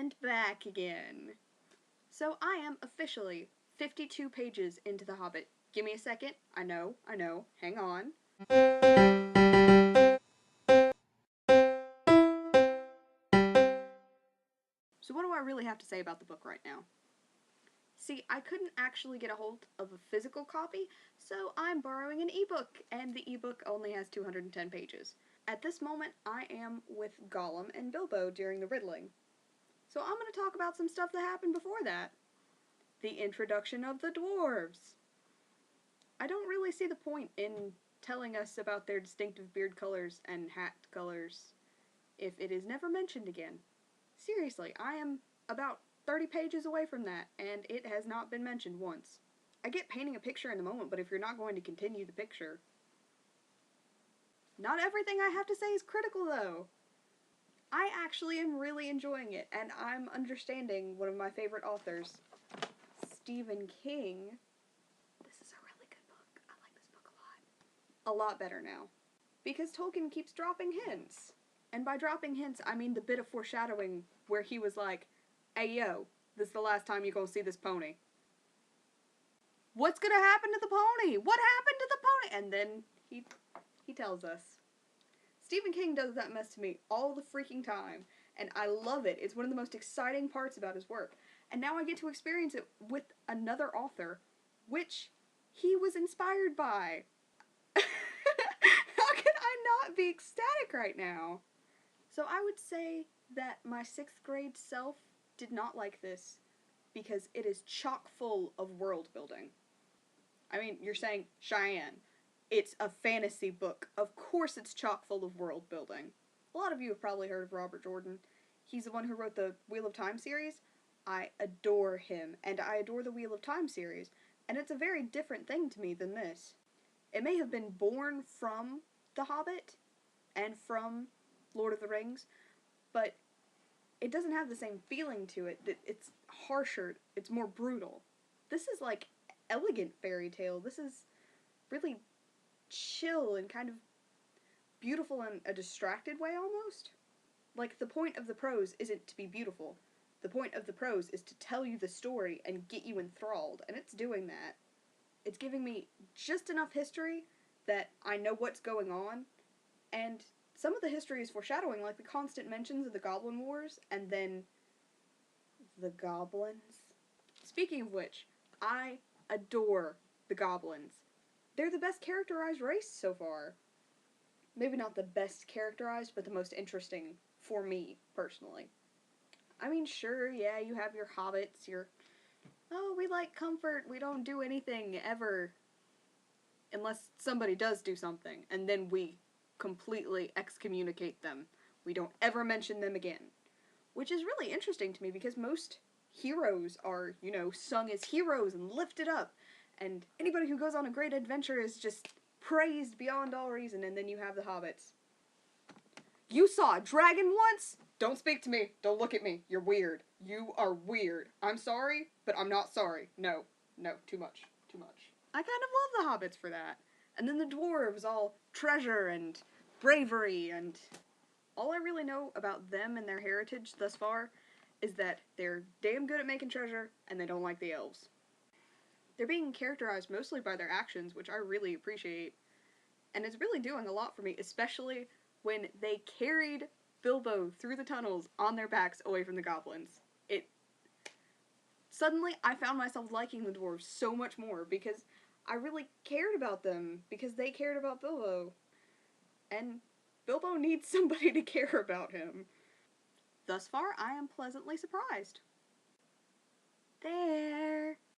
and back again. So I am officially 52 pages into The Hobbit. Give me a second. I know. Hang on. So what do I really have to say about the book right now? See, I couldn't actually get a hold of a physical copy, so I'm borrowing an ebook, and the ebook only has 210 pages. At this moment, I am with Gollum and Bilbo during the riddling. So I'm going to talk about some stuff that happened before that. The introduction of the dwarves. I don't really see the point in telling us about their distinctive beard colors and hat colors if it is never mentioned again. Seriously, I am about 30 pages away from that, and it has not been mentioned once. I get painting a picture in the moment, but if you're not going to continue the picture... Not everything I have to say is critical, though. I actually am really enjoying it, and I'm understanding one of my favorite authors, Stephen King. This is a really good book. I like this book a lot. A lot better now. Because Tolkien keeps dropping hints. And by dropping hints, I mean the bit of foreshadowing where he was like, "Hey yo, this is the last time you're gonna see this pony. What's gonna happen to the pony? What happened to the pony?" And then he tells us. Stephen King does that mess to me all the freaking time, and I love it. It's one of the most exciting parts about his work. And now I get to experience it with another author, which he was inspired by. How can I not be ecstatic right now? So I would say that my 6th grade self did not like this because it is chock full of world building. I mean, you're saying Cheyenne. It's a fantasy book. Of course it's chock full of world building. A lot of you have probably heard of Robert Jordan. He's the one who wrote the Wheel of Time series. I adore him, and I adore the Wheel of Time series, and it's a very different thing to me than this. It may have been born from The Hobbit and from Lord of the Rings, but it doesn't have the same feeling to it. It's harsher, it's more brutal. This is like elegant fairy tale. This is really chill and kind of beautiful in a distracted way almost. Like, the point of the prose isn't to be beautiful. The point of the prose is to tell you the story and get you enthralled, and it's doing that. It's giving me just enough history that I know what's going on, and some of the history is foreshadowing, like the constant mentions of the Goblin Wars, and then the goblins. Speaking of which, I adore the goblins. They're the best characterized race so far. Maybe not the best characterized, but the most interesting for me, personally. I mean, sure, yeah, you have your hobbits, oh, we like comfort, we don't do anything, ever. Unless somebody does do something, and then we completely excommunicate them. We don't ever mention them again. Which is really interesting to me, because most heroes are, sung as heroes and lifted up. And anybody who goes on a great adventure is just praised beyond all reason, and then you have the hobbits. You saw a dragon once? Don't speak to me. Don't look at me. You're weird. You are weird. I'm sorry, but I'm not sorry. No, too much. I kind of love the hobbits for that. And then the dwarves, all treasure and bravery, and all I really know about them and their heritage thus far is that they're damn good at making treasure, and they don't like the elves. They're being characterized mostly by their actions, which I really appreciate. And it's really doing a lot for me, especially when they carried Bilbo through the tunnels on their backs away from the goblins. Suddenly, I found myself liking the dwarves so much more, because I really cared about them, because they cared about Bilbo. And Bilbo needs somebody to care about him. Thus far, I am pleasantly surprised. There.